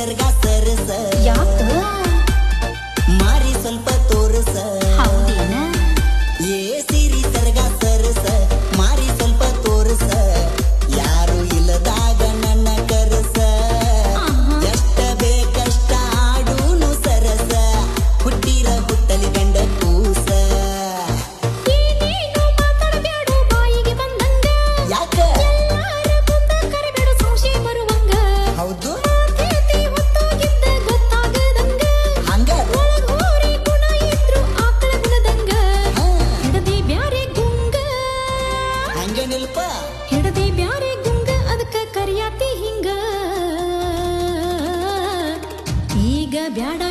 ಸರ್ಗ ಸರಸ ಯಾಕ ಮಾರಿ ಸ್ವಲ್ಪ ತೋರಸ ಹೌದೇನ ಏ ಸಿರಿ ಸರ್ಗ ಸರಸ ಮಾರಿ ಸ್ವಲ್ಪ ತೋರಸ ಯಾರು ಇಲ್ಲದಾಗ ನನ್ನ ಕರಸ ಎಷ್ಟ ಬೇಕಷ್ಟ ಆಡೂನು ಸರಸ ಹುಟ್ಟಿರ ಹುಟ್ಟಲಿ ಗಂಡ ಕೂಸ ಏನೇನು ಮಾತಾಡಬ್ಯಾಡು ಬಾಯಿಗೆ ಬಂದಂಗ ಯಾಕ ಎಲ್ಲಾರ ಮುಂದ ಕರಿಬೇಡ ಸಂಶಯ ಬರುವಂಗ ಹೌದು ಮಾತೇತಿ ಹೊತ್ತೋಗಿದ್ದ ಗೊತ್ತಾಗದಂಗ ಹಂಗ ಒಳಗ್ ಹೋರಿ ಗುಣ ಇದ್ರು ಆಕಳ ಗುಣದಂಗ ಹಿಡದಿ ಬ್ಯಾರೆ ಗುಂಗ ಹಂಗೇನಿಲ್ಪ ಹಿಡದಿ ಬ್ಯಾರೆ ಗುಂಗ ಅದಕ್ಕ ಕರಿಯಾತಿ ಹಿಂಗ ಈಗ ಬ್ಯಾಡ